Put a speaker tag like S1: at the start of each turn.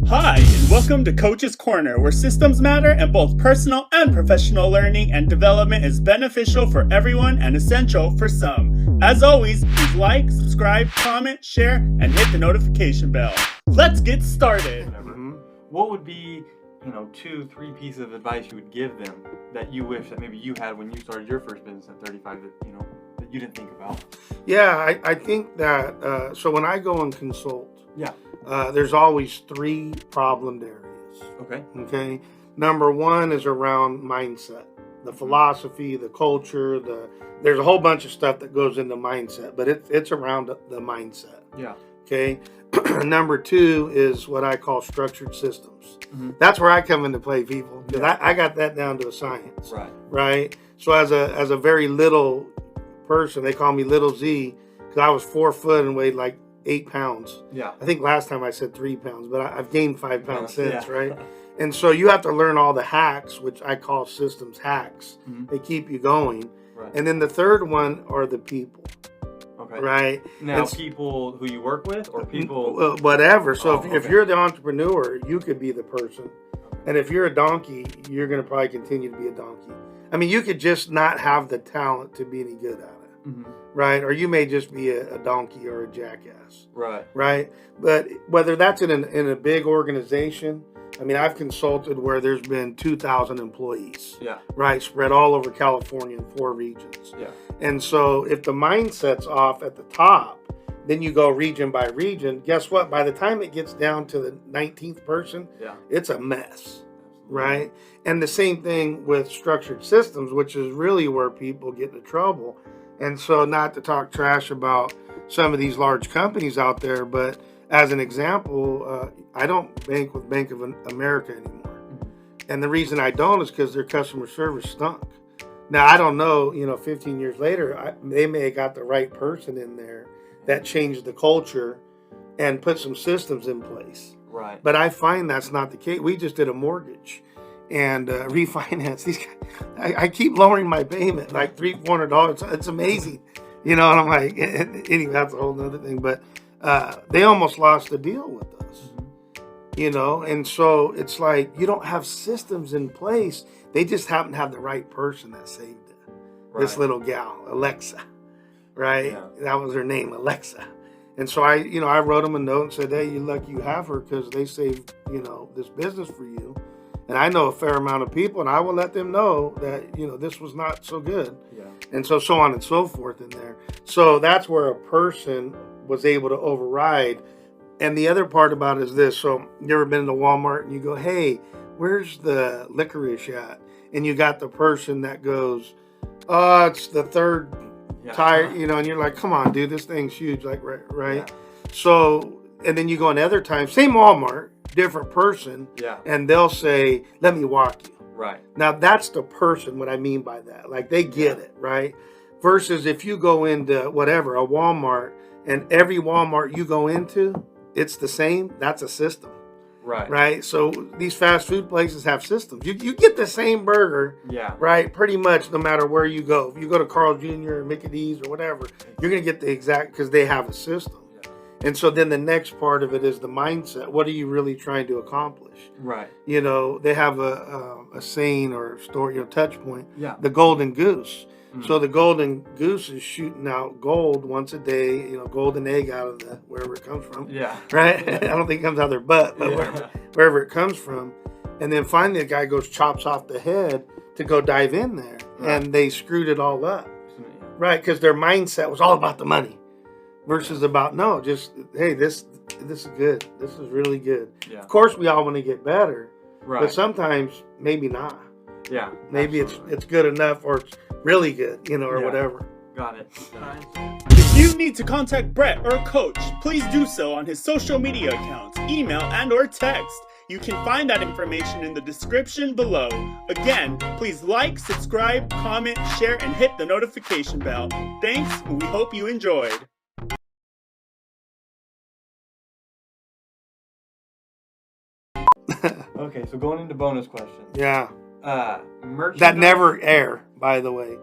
S1: Hi, and welcome to Coach's Corner, where systems matter and both personal and professional learning and development is beneficial for everyone and essential for some. As always, please like, subscribe, comment, share, and hit the notification bell. Let's get started.
S2: What would be, 2-3 pieces of advice you would give them that you wish that maybe you had when you started your first business at 35 that, that you didn't think about?
S3: Yeah, I think that, so when I go and consult,
S2: Yeah.
S3: there's always 3 problem areas. Okay. Number 1 is around mindset, the philosophy, the culture, there's a whole bunch of stuff that goes into mindset, but it's around the mindset.
S2: Yeah.
S3: Okay. Number 2 is what I call structured systems. That's where I come into play, people, because I got that down to a science. Right. So as a very little person, they call me Little Z because I was 4 foot and weighed like 8 pounds.
S2: Yeah.
S3: I think last time I said 3 pounds, but I've gained 5 pounds since, right? And so you have to learn all the hacks, which I call systems hacks. They keep you going.
S2: Right.
S3: And then the third one are the people.
S2: Okay.
S3: Right.
S2: Now, people who you work with or people?
S3: Whatever. So if you're the entrepreneur, you could be the person. And if you're a donkey, you're going to probably continue to be a donkey. I mean, you could just not have the talent to be any good at it. Right? Or you may just be a donkey or a jackass. Right? But whether that's in a big organization, I mean, I've consulted where there's been 2,000 employees.
S2: Yeah.
S3: Right? Spread all over California in 4 regions.
S2: Yeah.
S3: And so if the mindset's off at the top, then you go region by region. Guess what? By the time it gets down to the 19th person, it's a mess. Right? And the same thing with structured systems, which is really where people get into trouble. And so not to talk trash about some of these large companies out there, but as an example, I don't bank with Bank of America anymore. And the reason I don't is because their customer service stunk. Now, I don't know, 15 years later, they may have got the right person in there that changed the culture and put some systems in place.
S2: Right.
S3: But I find that's not the case. We just did a mortgage and refinance. These guys, I keep lowering my payment like $300-$400. It's amazing, and I'm like, anyway, that's a whole other thing. But they almost lost the deal with us, and so it's like you don't have systems in place. They just happen to have the right person that saved it. This little gal, Alexa, right?
S2: Yeah.
S3: That was her name, Alexa. And so I wrote them a note and said, hey, you're lucky you have her because they saved, this business for you. And I know a fair amount of people, and I will let them know that, this was not so good.
S2: Yeah.
S3: And so on and so forth in there. So that's where a person was able to override. And the other part about it is this. So you ever been to Walmart and you go, hey, where's the licorice at? And you got the person that goes, oh, it's the third tire, and you're like, come on, dude, this thing's huge. Like, right? Yeah. So, and then you go in other times, same Walmart, different person.
S2: Yeah. And
S3: they'll say, let me walk you.
S2: Right.
S3: Now that's the person, what I mean by that. Like they get it, right? Versus if you go into whatever, a Walmart, and every Walmart you go into, it's the same, that's a system. Right. So these fast food places have systems. You get the same burger.
S2: Yeah.
S3: Right. Pretty much no matter where you go. If you go to Carl Jr. or Mickey D's or whatever, you're going to get the exact because they have a system. Yeah. And so then the next part of it is the mindset. What are you really trying to accomplish?
S2: Right.
S3: They have a saying or story, touch point.
S2: Yeah.
S3: The golden goose. So the golden goose is shooting out gold once a day, golden egg out of wherever it comes from.
S2: Yeah.
S3: Right? I don't think it comes out of their butt, but wherever it comes from. And then finally the guy goes, chops off the head to go dive in there. Right. And they screwed it all up. Right? Because their mindset was all about the money versus about, no, just, hey, this is good. This is really good. Yeah. Of course, we all want to get better. Right. But sometimes maybe not.
S2: Yeah.
S3: Maybe it's good enough or it's really good, or whatever.
S2: Got it.
S1: If you need to contact Brett or Coach, please do so on his social media accounts, email, and or text. You can find that information in the description below. Again, please like, subscribe, comment, share, and hit the notification bell. Thanks, and we hope you enjoyed.
S2: Okay, so going into bonus questions.
S3: Yeah.
S2: Merchandise.
S3: That never air, by the way.